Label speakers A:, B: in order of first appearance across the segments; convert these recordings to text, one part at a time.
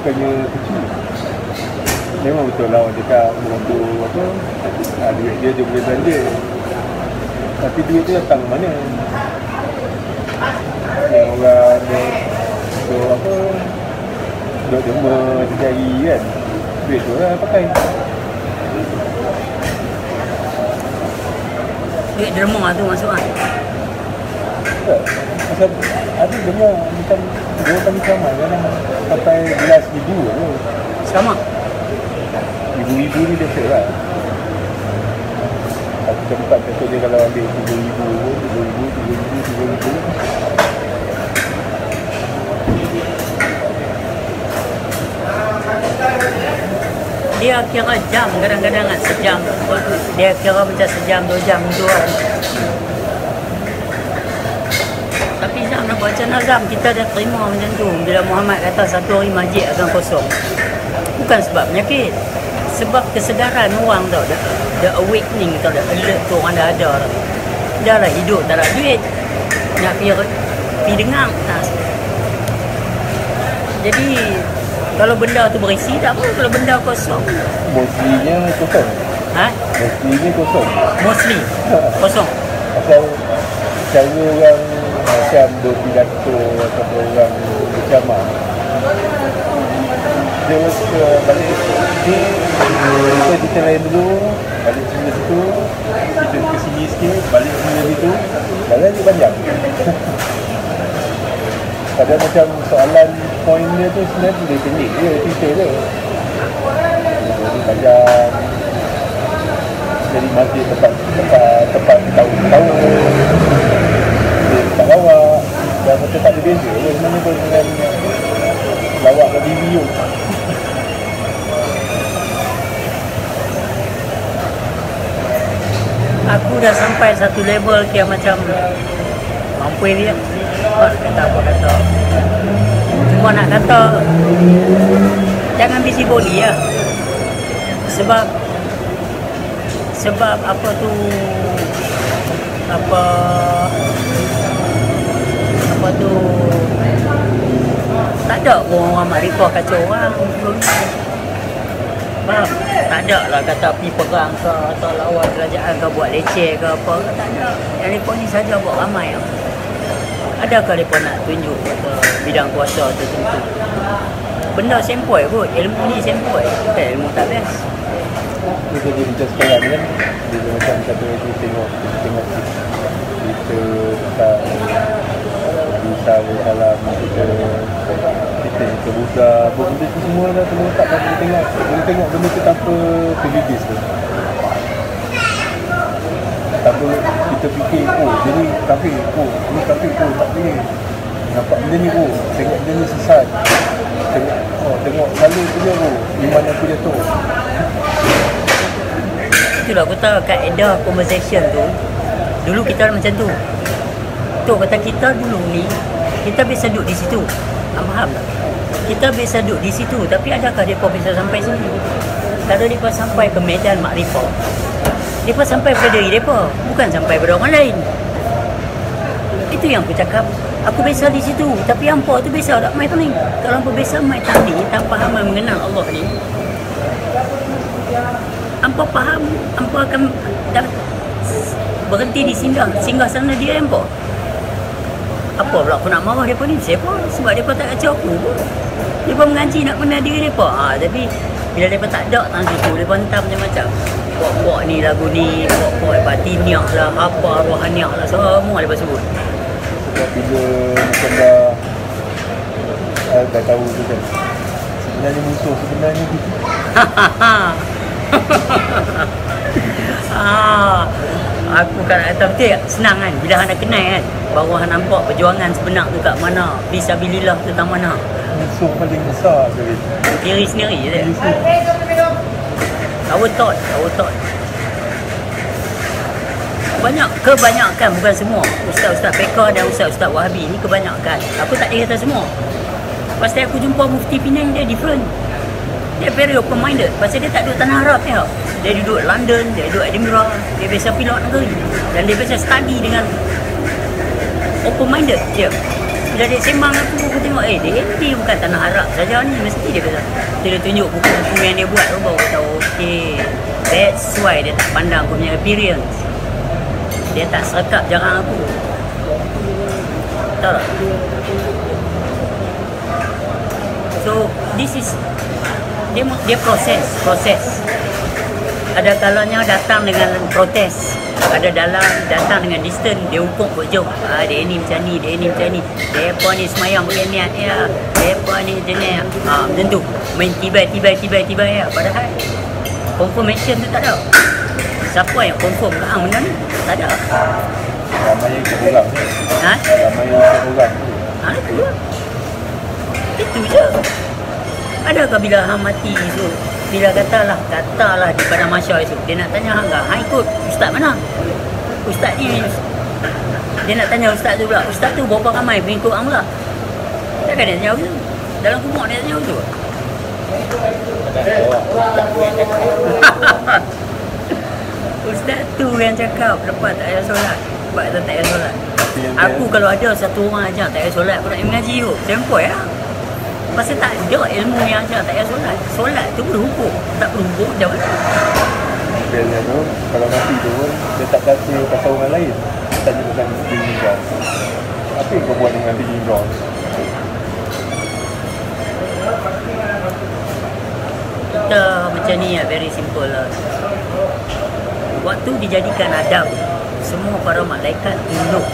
A: bukannya kecil. Memang betul lah orang cakap orang tu apa, duit dia boleh belanja. Tapi duit tu datang mana? Yang orang tu apa, duk derma cari kan, duit tu lah pakai.
B: Duit derma tu masuk kan?
A: Tak, pasal ada dengar macam dia kali sama kadang sampai belas ribu tu.
B: Sama?
A: Ribu-ribu ni biasa lah. Satu tempat contohnya kalau ambil 3,000, 3,000.
B: Dia kira jam, kadang-kadang kan sejam. Dia kira macam sejam, 2 jam tu kan. Tapi Zam nak buat macam mana Zam? Kita dah terima macam tu. Bila Muhammad kata satu hari masjid akan kosong. Bukan sebab penyakit. Sebab kesedaran orang tau. The awakening tau. The alert tu orang dah ada tau. Dah lah hidup, tak ada duit. Nak pergi dengar. Jadi kalau benda tu berisi tak apa. Kalau benda kosong.
A: Mostly-nya kosong.
B: Ha?
A: Mostly-nya kosong.
B: Mostly kosong.
A: Pasal cara orang macam berpidato atau orang berceramah, dia balik kita lain dulu, balik sini situ, kita ke sini sikit, balik sini situ, jalan dia panjang. Kadang macam soalan poin dia tu sebenarnya dia pendek je cerita dia. Jadi panjang. Jadi masih tempat tahu-tahu. Dia tak lawak. Dan macam tak ada beza dia sebenarnya pun dengan lawak kat TV tu.
B: Aku dah sampai satu level kira macam mampu dia. Kata apa kata. Cuma nak kata jangan busybody lah. Sebab apa tu apa tak ada pun orang makrifah kacau orang. Faham? Tak ada lah kata pergi perang ke atau lawan kerajaan ke buat leceh ke apa ke, tak ada. Yang mereka ni saja buat ramai. Adakah mereka nak tunjuk bidang kuasa tertentu? Benda sempoi kot, ilmu ni sempoi. Ilmu tak best.
A: Kita jadi macam sekarang kan, dia macam satu lagi tengok kita tak bisa bersalam, kita buka benda tu semua dah terletak kat kita tengok benda tu tanpa tergigis tu. Tanpa kita fikir, dia ni kafir, ni kafir, tak boleh. Nampak benda ni, tengok benda ni sesat. Tengok salah tu dia, iman aku jatuh.
B: Itulah aku tahu kaedah conversation tu. Dulu kita macam tu. Tu kata kita dulu ni, kita biasa duduk di situ. Faham tak? Kita biasa duduk di situ, tapi adakah mereka bisa sampai sini? Kalau mereka sampai ke medan makrifah, mereka sampai pada diri mereka, bukan sampai pada orang lain. Itu yang aku cakap. Aku biasa di situ, tapi hampa tu biasa tak main tani. Kalau hampa biasa main tani tanpa hamba mengenal Allah ni, hampa faham, hampa akan berhenti di singgah sana dia hampa. Apa pula aku nak marah mereka ni? Siapa? Sebab mereka tak kacau aku. Mereka mengaji nak kenal diri mereka. Tapi bila mereka tak ada tang situ, mereka hantar macam-macam. Buat-buat ni lagu ni, buat-buat batiniah lah, apa rohaniah lah, semua mereka sebut.
A: Sebab bila macam dah tahu tu kan, sebenarnya musuh sebenarnya gitu.
B: Aku kan kata betul, senang kan bila anda kenal kan, baru anda nampak perjuangan sebenar tu kat mana, fisabilillah tentang mana.
A: Musuh paling besar sekali
B: diri sendiri je. Our thought. Kebanyakan, bukan semua, ustaz-ustaz fiqh dan ustaz-ustaz Wahabi ni kebanyakan. Aku tak kata semua. Pasal aku jumpa Mufti Penang, dia different. Dia very open minded. Pasal dia tak duduk tanah Arab dia. Dia duduk London, dia duduk Edinburgh, dia biasa pilot negeri. Dan dia biasa study dengan open minded je. Bila dia sembang aku tengok dia bukan tanah Arab saja ni, mesti dia kata. Dia tunjuk buku-buku yang dia buat tu baru aku tahu okey. That's why dia tak pandang aku punya appearance. Dia tak serkap jarang aku. Tahu tak? So this is dia proses. Ada kalanya datang dengan protes, ada dalam datang dengan distance, dia ukur buat jauh. Dia ni macam ni, dia ni macam ni, depa ni semayang pakai niat ya, depa ni jenis macam tu, main tiba ya. Padahal confirmation tu tak ada. Siapa yang confirm ke benda ni? Tak ada.
A: Ramai yang kurang. Ramai yang kurang.
B: Itu lah. Itu je. Adakah bila hang mati tu, bila katalah di pada masyarakat itu, dia nak tanya hang hang ikut ustaz mana? Ustaz ni, dia nak tanya ustaz tu pula, ustaz tu berapa ramai pengikut hang pula? Takkan dia tanya begitu? Dalam kumuk dia tanya begitu? Ustaz tu yang cakap lepas tak payah solat, lepas tak payah solat. Aku kalau ada satu orang ajak tak payah solat, aku nak mengaji tu, sempoi lah. Pasal tak ada ilmu yang ajak tak payah solat. Solat tu berhukum, tak berhukum macam mana?
A: Biasanya tu, kalau mati tu pun, dia tak kata pasal orang lain. Tanya pasal bini kau. Apa yang kau buat dengan bini kau?
B: Kita macam ni lah, very simple lah. Waktu dijadikan Adam, semua para malaikat tunduk,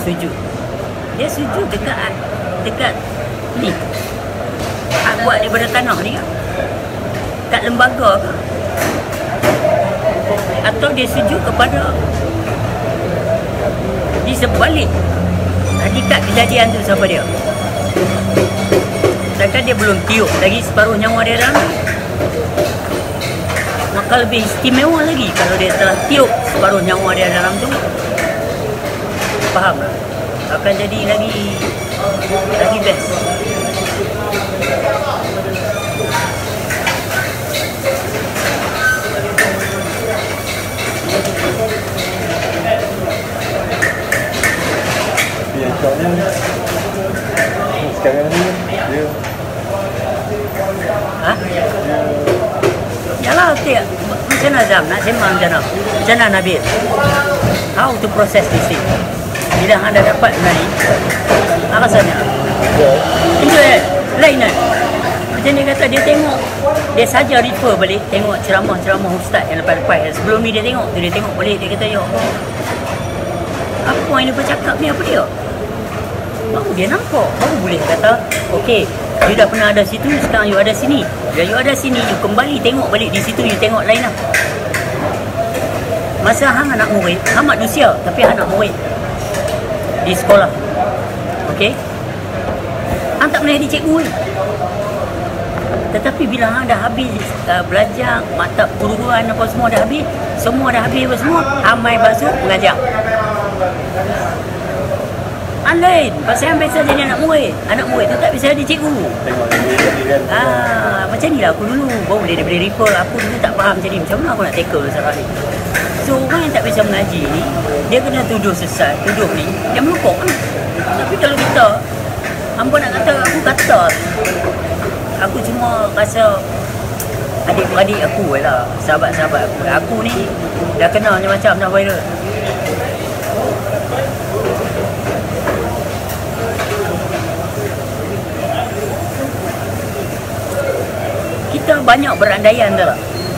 B: sujud. Dia sujud dekat ni, hak buat daripada tanah ni kan, kat lembaga ke, atau dia sujud kepada di sebalik hakikat kejadian tu. Siapa dia? Sedangkan dia belum tiup lagi separuh nyawa dia dalam, maka lebih istimewa lagi kalau dia telah tiup separuh nyawa dia dalam tu. Faham tak? Akan jadi lagi best.
A: Tapi yang syoknya sekarang ni dia
B: Yalah, macam mana Zam nak sembang macam mana? Macam mana Nabil? How to process this thing? Bila anda dapat benda ni, apa rasanya? Enjoy lain kan? Macam dia kata, dia tengok, dia saja refer balik, tengok ceramah-ceramah ustaz yang lepas-lepas. Sebelum ni dia tengok balik, dia kata, ya Allah, apa yang dia bercakap ni, apa dia? Baru dia nampak, baru boleh kata, okey, you dah pernah ada situ, sekarang you ada sini. Bila you ada sini, you kembali tengok balik di situ, you tengok lain lah. Masa hang anak murid, hang manusia, tapi hang anak murid di sekolah, okey, hang tak boleh jadi cikgu ni. Tetapi bila hang dah habis belajar, mata perguruan apa semua dah habis, apa semua, hang mai basuh mengajar. Lain, pasal hang biasa jadi anak murid tu tak bisa jadi cikgu.
A: tengok dia kan.
B: Macam ni lah aku dulu, baru dia boleh refer. Aku dulu tak faham jadi macam mana aku nak tackle masalah ni. So orang yang tak bisa mengaji ni, dia kena tuduh sesat, tuduh ni, dia melukok kan. Tapi kalau kita, hampa nak kata, aku kata, aku cuma rasa adik-beradik aku lah, sahabat-sahabat aku. Aku ni dah kena macam-macam dah viral. Kita banyak berandaian dah.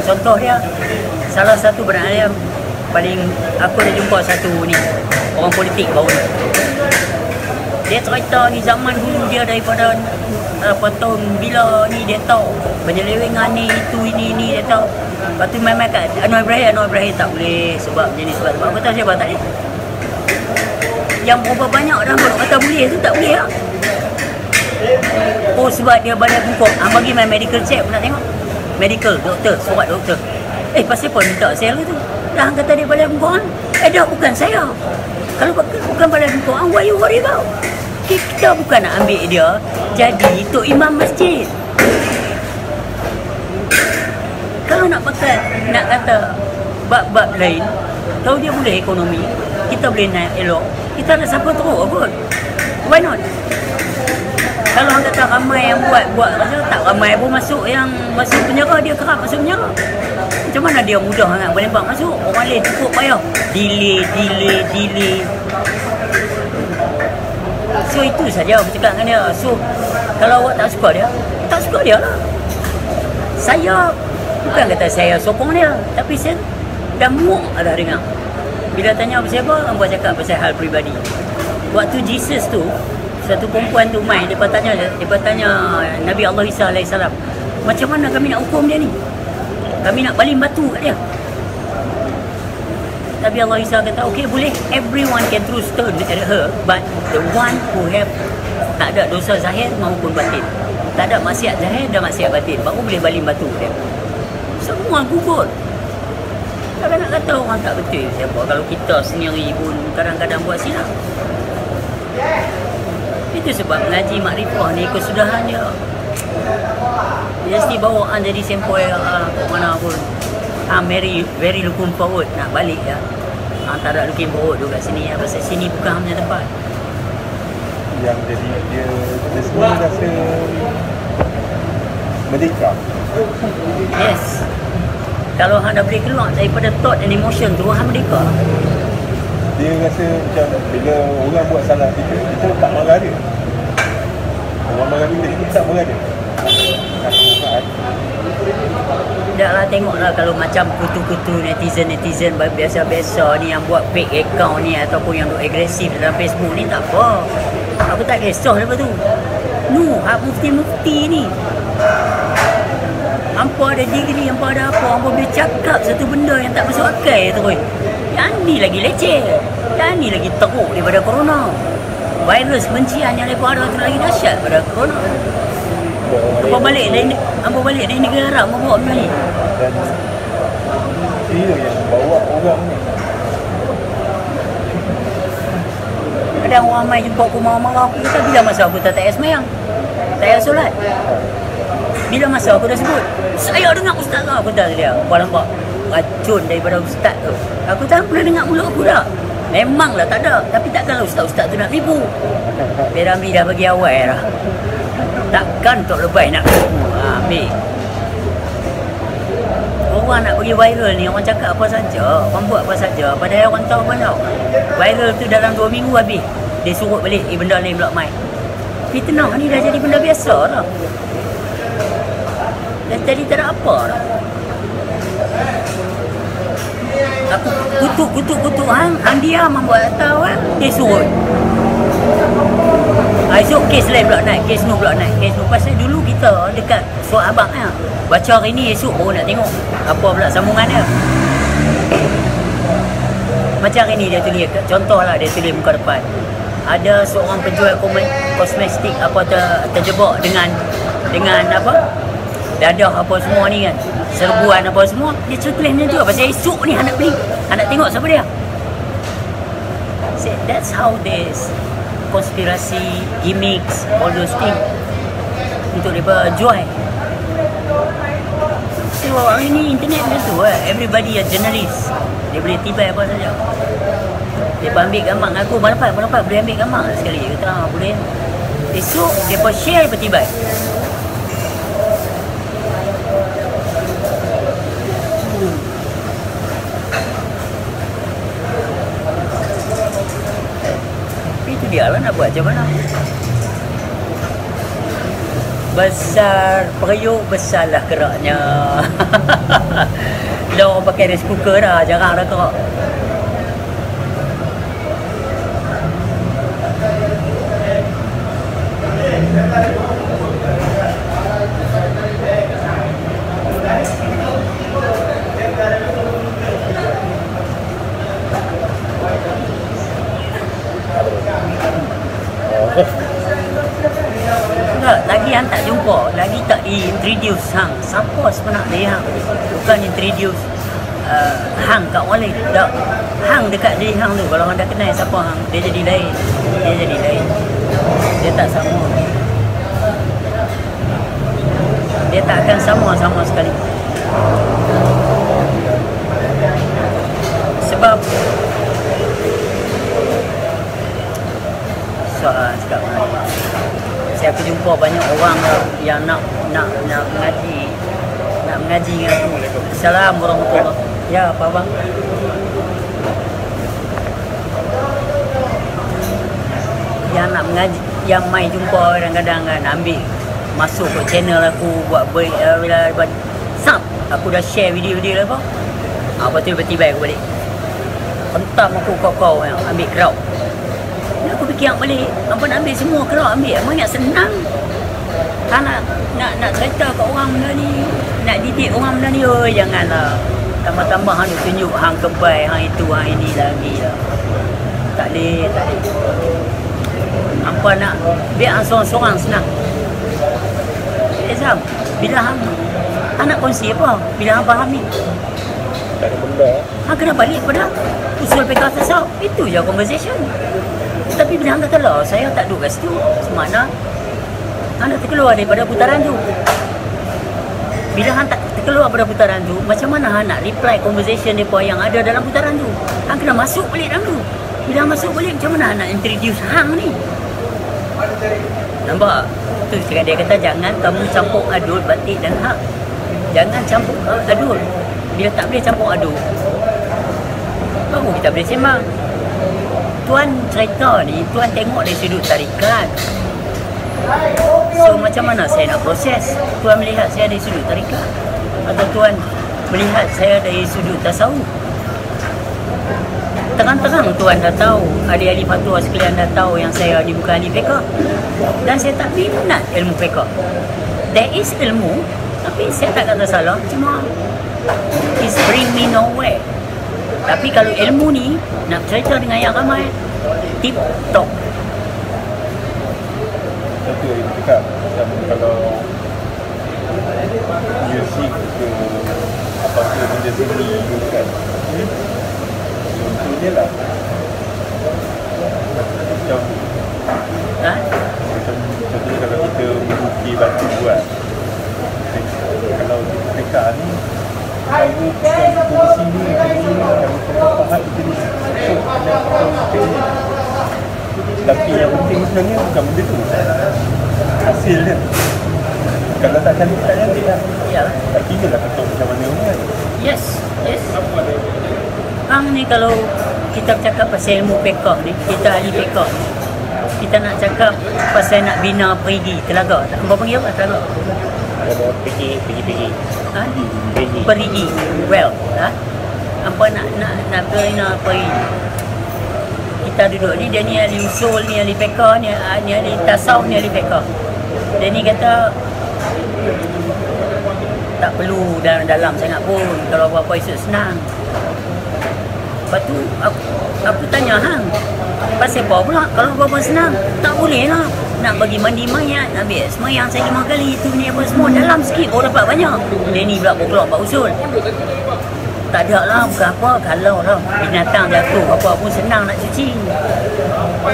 B: Contoh dia, salah satu berandaian paling aku dah jumpa satu ni, orang politik baru ni. Dia cerita ni zaman dulu dia daripada tahun bila ni dia tahu penyelewengan ni, itu ini dia tahu. Lepas tu main-main kat Anwar Ibrahim tak boleh sebab jenis sebab aku tahu siapa tak ni. Yang berapa banyak dah kata boleh tu tak boleh lah. Oh sebab dia banyak buku. Bagi main medical check pun nak tengok. Medical, doktor, surat doktor. Pasal apa minta sel tu? Dah kata dia balik buku kan? Dah bukan saya. Kalau bukan balik buku kan, why you worry about? Kita bukan nak ambil dia jadi tok imam masjid. Kalau nak pakai, nak kata bab-bab lain, tahu dia boleh ekonomi, kita boleh naik elok, kita nak siapa teruk pun. Why not? Kalau hang kata ramai yang buat rasa tak ramai pun masuk yang masuk penjara, dia kerap masuk penjara. Macam mana dia mudah sangat menembak masuk? Orang lain cukup payah. Delay. So itu saja aku cakap dengan dia. So kalau awak tak suka dia lah. Saya bukan kata saya sokong dia, tapi saya dah muak dah dengar. Bila tanya pasal apa, hangpa cakap pasal hal peribadi. Waktu Jesus tu, satu perempuan tu mai, dia tanya Nabi Allah Isa AS, macam mana kami nak hukum dia ni? Kami nak baling batu kat dia. Nabi Allah Isa kata, okay boleh, everyone can throw stone at her, but the one who have tak ada dosa zahir maupun batin, tak ada maksiat zahir dan maksiat batin, baru boleh baling batu dia. Semua gugur. Kalau nak kata orang tak betul siapa, kalau kita sendiri pun kadang-kadang buat silap. Itu sebab mengaji makrifah ni kesudahan dia. Dia mesti bawa jadi sempoi mana pun. Very looking forward nak balik ya. Tak ada looking forward duduk kat sini ya. Pasal sini bukan hanya tempat.
A: Yang jadi dia semua rasa merdeka.
B: Yes. Kalau hang dah boleh keluar daripada thought and emotion tu, hang merdeka.
A: Dia rasa macam bila orang buat salah kita tak marah dia. Orang marah kita tak marah dia.
B: Taklah tengoklah kalau macam kutu-kutu netizen biasa-biasa ni yang buat fake account ni ataupun yang duk agresif dalam Facebook ni, tak apa. Aku tak kisah lepas tu. Hak mufti-mufti ni. Hampa ada degree, hampa ada apa, hampa boleh cakap satu benda yang tak masuk akal terus. Yang ni lagi leceh. Yang ni lagi teruk daripada corona. Virus bencian yang daripada tu lagi dahsyat daripada corona. Hampa balik dari negara Arab membawa benda ni.
A: Dan dia yang bawa orang ni.
B: Kadang orang mai jumpa aku marah-marah, aku kata bila masa aku tak payah semayang, tak payah solat. Bila masa aku dah sebut, saya dengar ustaz lah, aku kata dia. Kau nampak racun daripada ustaz tu. Aku tak pernah dengar mulut aku dah. Memanglah tak ada, tapi takkanlah ustaz-ustaz tu nak tipu. Piramli dah bagi awal dah. Takkan Tok Lebay nak tipu. Ambil. Orang nak bagi viral ni, orang cakap apa saja, orang buat apa saja, padahal orang tahu apa tau. Viral tu dalam 2 minggu habis. Dia suruh balik, benda lain pula mai. Fitnah ni dah jadi benda biasa dah. Dan tadi tak ada apa dah. Aku kutuk hang dia membuat tahu dia suruh. Esok kes lain pula naik, kes nu pula naik, kes nu. Pasal dulu kita dekat Suat Abang ya. Baca hari ni, esok baru nak tengok apa pula sambungan dia. Macam hari ni dia tulis, contohlah dia tulis muka depan. Ada seorang penjual kosmetik apa terjebak dengan apa? Dadah apa semua ni kan. Serbuan apa semua. Dia tulis macam tu. Pasal esok ni nak beli, nak tengok siapa dia. See, that's how this konspirasi, gimmicks, all those things untuk mereka jual. So hari ni internet macam tu everybody a journalist. Dia boleh tibai apa saja. Dia ambil gambar dengan aku, mana dapat boleh ambil gambar sekali. Dia kata boleh. Esok dia share bertibai. Dia lah nak buat macam mana. Besar periuk, besarlah keraknya. Bila orang pakai rice cooker dah, jarang dah kerak. Lagi hang tak jumpa, lagi tak introduce hang. Siapa sebenarnya hang? Bukan introduce hang kat orang lain. Tak. Hang dekat diri hang tu. Kalau hang dah kenal siapa hang, dia jadi lain. Dia tak sama. Dia tak akan sama sekali. Sebab berapa banyak orang yang nak mengaji dengan aku. Assalamualaikum warahmatullahi wabarakatuh. Ya, apa bang? Yang nak mengaji, yang mai jumpa kadang-kadang kan ambil masuk ke channel aku buat aku dah share video-video lah apa. Lepas tu tiba-tiba aku balik. Hentam aku kau yang ambil crowd. Aku fikir balik, apa nak ambil semua crowd ambil. Emang nak senang. Kan nak cerita kat orang benda ni, nak didik orang benda ni, janganlah. Tambah-tambah hang tunjuk hang kebal, hang itu, hang ini lagi lah. Tak boleh. Apa nak biar hang seorang-seorang senang. Exam, bila hang nak kongsi apa? Bila hang faham ni,
A: tak ada benda.
B: hang kena balik pada usul PK tasawuf. Itu je conversation. Tapi bila hang kata lah, saya tak duduk kat situ, semana hang nak terkeluar daripada putaran tu. Bila hang tak terkeluar pada putaran tu, macam mana hang nak reply conversation mereka yang ada dalam putaran tu? Hang kena masuk balik dalam tu. Bila hang masuk balik, macam mana hang nak introduce hang ni? Nampak? Tu cakap dia kata, jangan kamu campur adul batik dan hak. Jangan campur adul. Bila tak boleh campur adul, baru kita boleh sembang. Tuan cerita ni, tuan tengok dari sudut tarikat. So macam mana saya nak proses? Tuan melihat saya dari sudut tarikat, atau tuan melihat saya dari sudut tasawuf? Terang-terang tuan dah tahu, ahli-ahli fatwa sekalian dah tahu yang saya ni bukan ahli fiqh. Dan saya tak minat ilmu fiqh. There is ilmu, tapi saya tak kata salah, cuma it's bring me nowhere. Tapi kalau ilmu ni nak cerita dengan yang ramai, tip top.
A: Satu yang cakap macam kalau music ke apa-apa benda seni tu kan, contohnya lah macam contohnya kalau kita mengukir batu buat, kalau mereka ni kalau kursi ni kalau faham kita ni tapi yang penting sebenarnya bukan benda tu, hasilnya. Kalau tak cantik tak cantik lah.
B: Ya.
A: Tak kira lah ketuk macam mana pun kan.
B: Yes. Hang ni kalau kita bercakap pasal ilmu fiqh ni, kita ahli fiqh ni, kita nak cakap pasal nak bina perigi telaga. Apa panggil apa telaga?
A: Ada pergi.
B: Ha? Perigi. Well, ha? Apa nak bina perigi? Kita duduk ni, dia ni ahli usul, ni ahli fiqh, ni ahli tasawuf, ni ahli fiqh. Dia ni kata tak perlu dalam sangat pun, kalau apa-apa isu senang. Lepas tu aku tanya hang, pasal apa pula kalau apa-apa senang? Tak boleh lah. Nak bagi mandi mayat, ambil semayang saya 5 kali, itu ni apa semua dalam sikit baru dapat banyak. Dia ni pula berkeluar buat usul. Tak ada lah, bukan apa, kalau lah binatang jatuh apa pun senang nak cuci.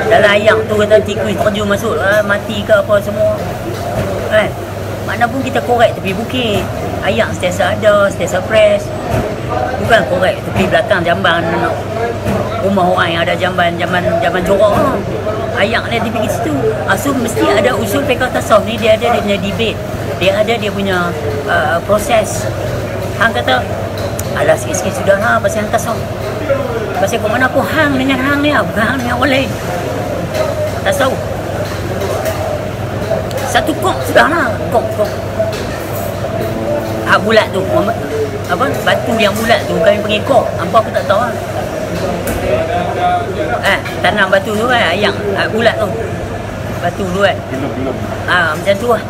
B: Dalam ayam tu kata tikus terjun masuk mati ke apa semua kan. Mana pun kita korek tepi bukit, ayam sentiasa ada, sentiasa fresh. Bukan korek tepi belakang jamban rumah orang yang ada jamban jorok lah. Ayam dia pergi situ. So mesti ada usul fiqh tasawuf ni, dia ada dia punya debate, dia ada dia punya proses. Hang kata alah sikit-sikit sudah lah pasal hang tasawuf. Pasal kat mana aku hang dengan hang ni lah, bukan hang dengan orang lain. Tasawuf satu kok sudah lah, kok bulat tu apa, batu yang bulat tu kami panggil kok. Apa aku tak tahu lah. Tanam batu tu kan, yang bulat tu batu tu kan, macam tu lah.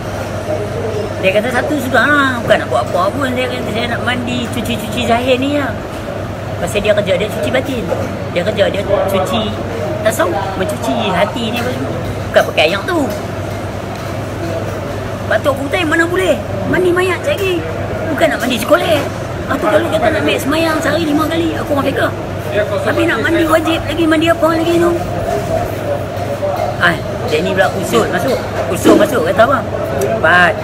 B: Dia kata satu sudah lah, bukan nak buat apa pun. Dia kata saya nak mandi, cuci zahir ni lah. Pasal dia kerja dia cuci batin, dia kerja dia cuci tasawuf, mencuci hati ni apa semua. Bukan pakai ayam tu. Batuk aku tanya mana boleh mandi mayat lagi, bukan nak mandi sekolah. Tu kalau kata nak ambil semayang sehari 5 kali, aku orang fiqh. Tapi nak mandi wajib lagi, mandi apa lagi tu? Dia ni pula usul masuk kata apa? Pat,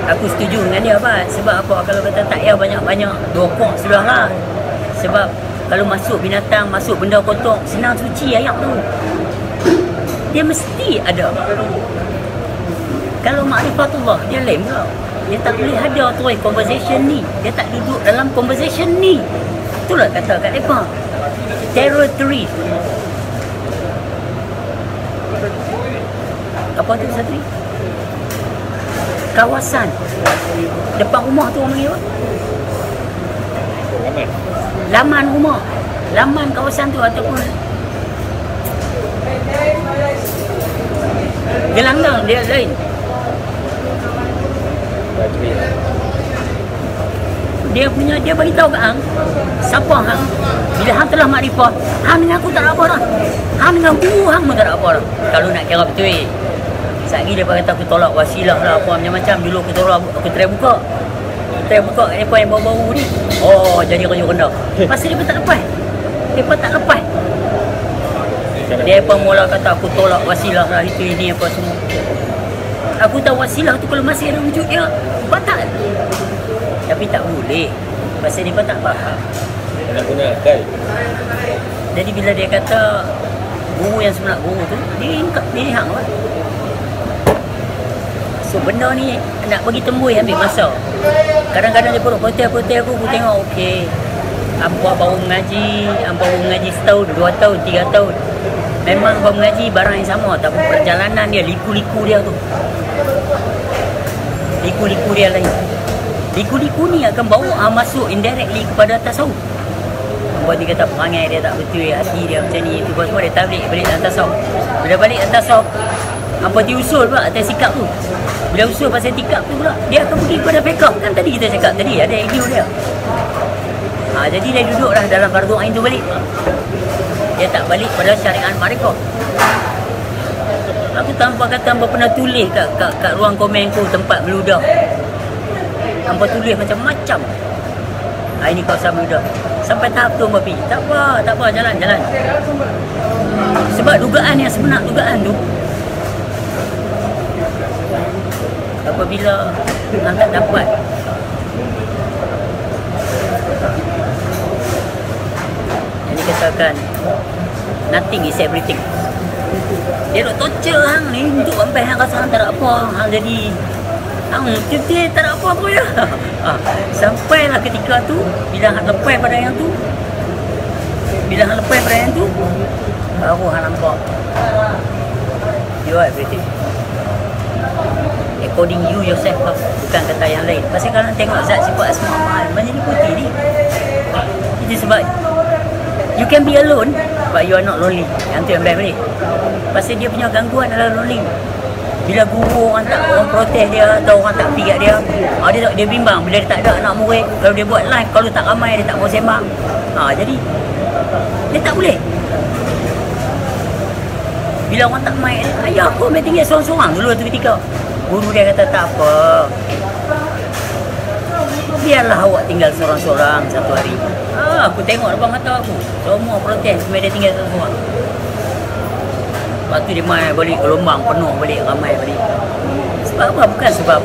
B: aku setuju dengan dia Pat. Sebab apa? Kalau kata tak payah banyak-banyak, 2 kok sudah lah. Sebab kalau masuk binatang, masuk benda kotor, senang cuci ayam tu. Dia mesti ada Kalau ma'rifatullah, dia lain pula. Dia tak boleh ada tu conversation ni. Dia tak duduk dalam conversation ni. Itulah kata kat mereka. Territory. Apa tu satu ni? Kawasan. Depan rumah tu orang panggil apa? Laman rumah. Laman kawasan tu ataupun gelanggang dia lain. Dia bagi tahu kat hang, siapa hang? Bila hang telah makrifah, hang dengan aku tak ada apa dah. Hang dengan guru hang pun tak ada apa dah. Kalau nak kira betul. Satgi dia kata aku tolak wasilah lah apa macam-macam. Dulu aku try buka. Try buka kat depa yang baru-baru ni. Oh, jadi kerja rendah. Pasal dia tak lepas. Depa tak lepas. Dia pun mula kata aku tolak wasilah lah itu ini apa semua. Aku tahu wasilah tu kalau masih ada wujud dia batal. Tapi tak boleh. Pasal dia pun tak faham.
A: Nak guna akal.
B: Jadi bila dia kata guru yang sebenar guru tu, dia hang lah. So benda ni nak bagi tembus ambil masa. Kadang-kadang dia protes aku tengok okey. Hampa baru mengaji setahun, 2 tahun, 3 tahun. Memang baru mengaji barang yang sama, tapi perjalanan dia, liku-liku dia tu. Liku-liku dia lain. Liku-liku ni akan bawa masuk indirectly kepada tasawuf. Buat dia kata perangai dia tak betul, hati dia macam ni, itu semua dia tablik balik dalam tasawuf. Bila balik dalam tasawuf, hampa diusul pula atas sikap tu. Bila usul pasal sikap tu pula, dia akan pergi kepada fiqh. Kan tadi kita cakap tadi, ada idea dia. Jadi dia duduklah dalam fardu ain tu balik. Dia tak balik pada syariat makrifah. Aku tanpa kata hampa pernah tulis kat ruang komen ku tempat meludah. Hampa tulis macam-macam. Ini kawasan meludah. Sampai tahap tu hampa pergi. Tak apa, jalan. Sebab dugaan yang sebenar dugaan tu, apabila anda dapat yang dikatakan nothing is everything, dia nak torture hang ni untuk sampai hang rasa hang tak ada apa, hang jadi hang cuti tak ada apa-apa ya. Sampailah ketika tu, bila hang lepas pada yang tu, baru hang nampak you are everything according you yourself lah, bukan kata yang lain. Pasal kalau tengok zat sifat asma ma'al banyak putih ni. Itu sebab you can be alone but you are not lonely. Yang tu yang best balik. Pasal dia punya gangguan adalah lonely. Bila guru orang protes dia atau orang tak pergi kat dia, dia bimbang. Bila dia tak ada anak murid, kalau dia buat live, kalau tak ramai dia tak mau sembang. Jadi dia tak boleh. Bila orang tak main, ayah aku main tinggal seorang-seorang dulu tu ketika. Guru dia kata tak apa, biarlah awak tinggal seorang-seorang satu hari. Aku tengok depan mata aku, semua protes supaya dia tinggal seorang-seorang. Lepas tu dia main balik gelombang penuh balik, ramai balik. Sebab apa? Bukan sebab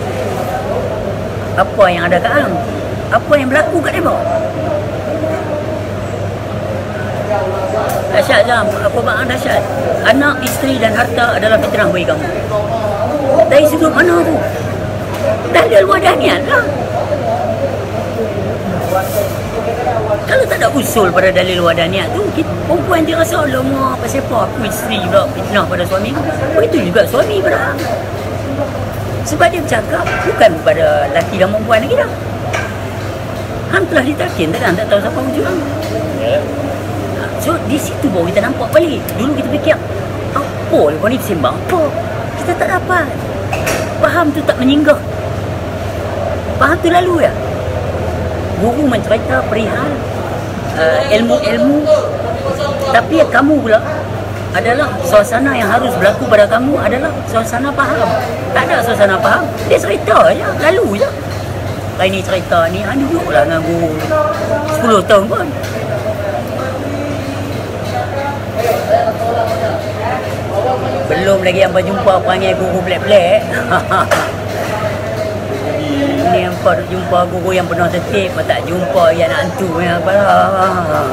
B: apa yang ada kat hang, apa yang berlaku kat dia. Dahsyat Zam, apa bang dahsyat? Anak, isteri dan harta adalah fitrah bagi kamu. Dari sudut mana tu? Dalil wadahniat lah. Kalau tak ada usul pada dalil wadahniat tu, perempuan dia rasa lama pasal apa aku isteri pula fitnah pada suami. Begitu juga suami pada hang. Sebab dia bercakap bukan pada lelaki dan perempuan lagi dah. Hang telah ditalkin, tak tahu siapa wujud hang. So di situ baru kita nampak balik. Dulu kita fikir apa lepas ni sembang apa? Kita tak dapat. Faham tu tak menyinggah. Faham tu lalu ya. Guru mencerita perihal ilmu-ilmu, tapi kamu pula adalah suasana yang harus berlaku pada kamu adalah suasana faham. Tak ada suasana faham, dia cerita je, lalu je. Hari ni cerita ni, duduklah dengan guru 10 tahun pun. Belum lagi hampa jumpa perangai guru black-black. Ni hampa jumpa guru yang penuh tertib, tak jumpa yang nak hantu yang apa lah.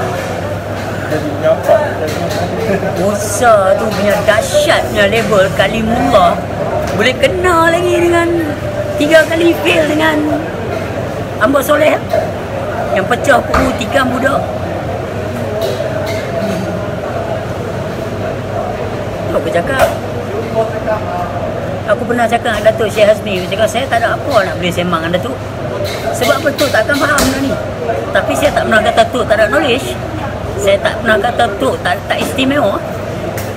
B: Musa tu punya dahsyatnya level kalimullah. Boleh kena lagi dengan 3 kali fail dengan Amba Soleh yang pecah kubu tikam budak. Tu aku cakap. Aku pernah cakap dengan Datuk Syekh Hazmi, aku cakap saya tak ada apa nak boleh sembang dengan Datuk. Sebab betul takkan faham benda ni. Tapi saya tak pernah kata Tok tak ada knowledge. Saya tak pernah kata Tok tak istimewa.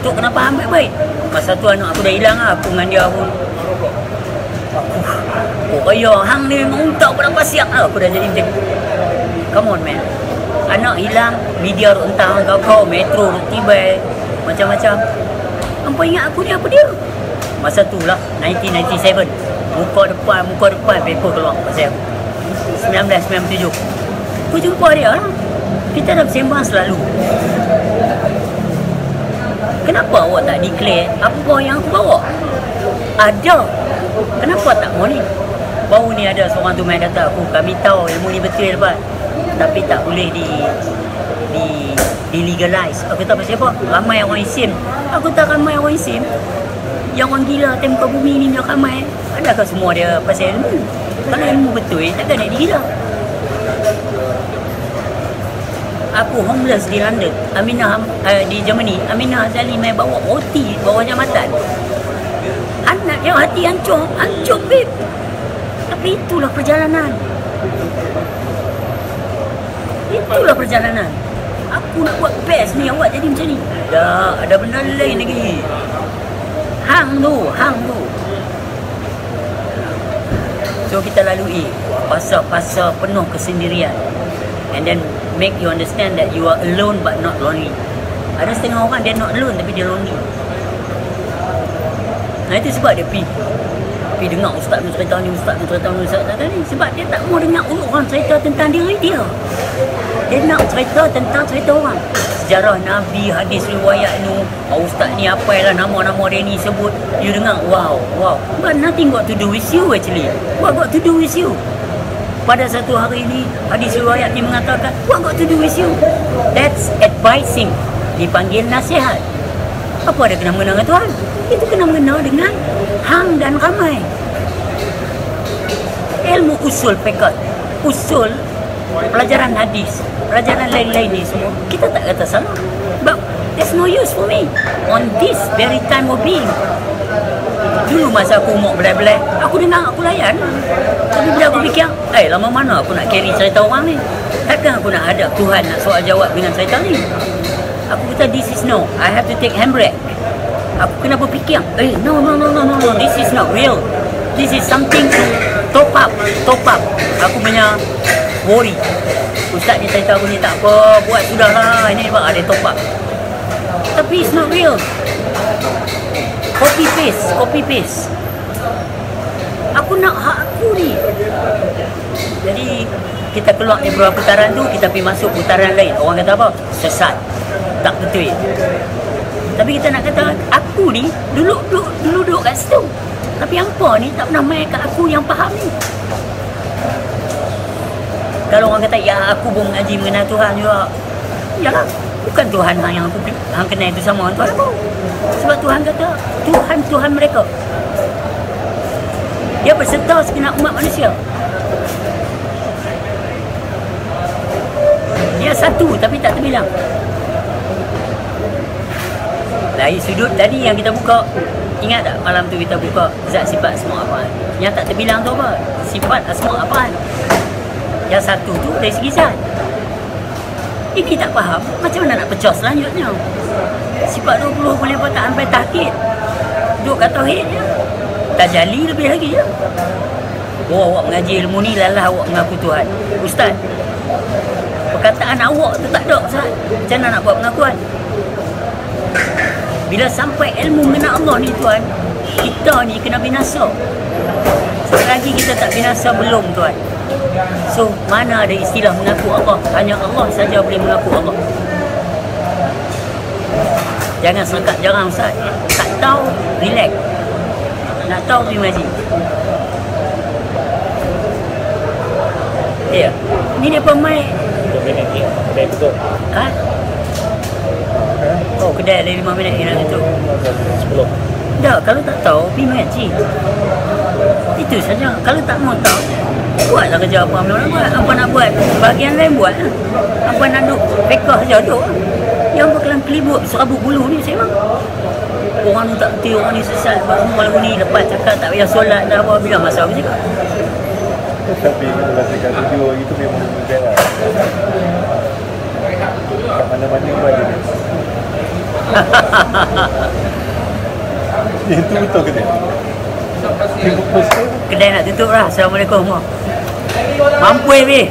B: Tok kena faham baik-baik. Masa tu anak aku dah hilang lah, aku dengan dia pun. Oh kaya hang ni memang tak berapa siap lah. Aku dah jadi macam, come on man. Anak hilang, media ruk entah kau metro ruk tiba macam-macam. Hampa ingat aku ni apa dia? Masa tu lah 1997. Muka depan paper keluar pasal aku 1997. Aku jumpa dia lah. Kita dah bersembang selalu. Kenapa awak tak declare apa yang aku bawa? Ada. Kenapa tak mau ni? Baru ni ada seorang tu main kata aku, kami tahu ilmu ni betul lepas, tapi tak boleh di legalize. Aku kata pasal apa? Ramai orang isim. Aku tak ramai orang isim. Yang orang gila atas muka bumi ni dia ramai. Adakah semua dia pasal ilmu? Kalau ilmu betul, takkan nak digila. Aku homeless di London, di Germany. Aminah Azali main bawa roti, bawa jambatan. Anak dia hati hancur babe. Tapi itulah perjalanan. Itulah perjalanan. Aku nak buat best ni, awak jadi macam ni. Dah, ada benda lain lagi. Hang tu. So kita lalui fasa-fasa penuh kesendirian. And then make you understand that you are alone but not lonely. Ada setengah orang dia not alone tapi dia lonely. Nah itu sebab dia pergi dengar ustaz ni cerita ni, ustaz ni. Sebab dia tak mau dengar orang cerita tentang diri dia. Dia nak cerita tentang cerita orang. Sejarah Nabi, hadis riwayat ni, ustaz ni apa lah nama-nama dia ni sebut. You dengar, wow. But nothing got to do with you actually. What got to do with you? Pada satu hari ni, hadis riwayat ni mengatakan, what got to do with you? That's advising. Dipanggil nasihat. Apa ada kena mengena dengan Tuhan? Itu kena mengena dengan hang dan ramai. Ilmu usul fiqh, usul pelajaran hadis, pelajaran lain-lain ni semua, kita tak kata salah. But there's no use for me on this very time of being. Dulu masa aku umur belai-belai, aku dengar, aku layan. Tapi bila aku fikir, lama mana aku nak carry cerita orang ni? Takkan aku nak hadap Tuhan nak soal jawab dengan cerita ni? Aku kata, this is no, I have to take handbrake. Aku kena berfikir, no, this is not real. This is something to top up. Aku punya worry. Ustaz ni cerita aku ni tak apa, buat sudahlah, ini bang ada top up. Tapi it's not real. Copy paste. Aku nak hak aku ni. Jadi kita keluar dari beberapa putaran tu, kita pergi masuk putaran lain. Orang kata apa? Sesat. Tak betul. Tapi kita nak kata aku ni duduk kat situ. Tapi hampa ni tak pernah main kat aku yang faham ni. Kalau orang kata ya aku pun mengaji mengenal Tuhan juga. Yalah, bukan Tuhan yang aku kenal itu sama Tuhan aku. Sebab Tuhan kata Tuhan mereka. Dia berserta segenap umat manusia. Dia satu tapi tak terbilang. Dari sudut tadi yang kita buka, ingat tak malam tu kita buka zat sifat asma af'al. Yang tak terbilang tu apa? Sifat asma af'al. Yang satu tu dari segi zat. Ini tak faham, macam mana nak pecah selanjutnya? Sifat 20 boleh patah sampai tahkid. Duduk kat tauhid je. Tajali lebih lagi je. Awak mengaji ilmu ni lalah awak mengaku Tuhan. Ustaz, perkataan awak tu tak ada Ustaz. Macam mana nak buat pengakuan? Bila sampai ilmu mengenal Allah ni Tuan, kita ni kena binasa. Selagi kita tak binasa belum Tuan. So mana ada istilah mengaku Allah? Hanya Allah saja boleh mengaku Allah. Jangan selekat jarang Ustaz. Tak tahu, relax. Nak tahu pergi mengaji. Ya. Ni dia pemain. Kedai tutup. Ha? Oh, kedai ada 5 minit ni dah tutup. 10. Tak, kalau tak tahu, pergi mengaji. Itu saja. Kalau tak mau tahu, buatlah kerja apa nak buat. Apa nak buat, bahagian lain buat. Apa nak duduk, pekah saja duduk. Yang bakalan kelibut, serabut bulu ni saya memang. Orang ni tak kerti, orang ni sesat, buat semua lagu ni. Lepas cakap tak payah solat dah, apa, bila masa aku cakap.
A: Tapi kalau rasakan video itu memang mudah lah. Kat mana-mana pun ada dia. Itu betul ke dia?
B: Kedai nak tutup lah. Assalamualaikum. Mampu ni.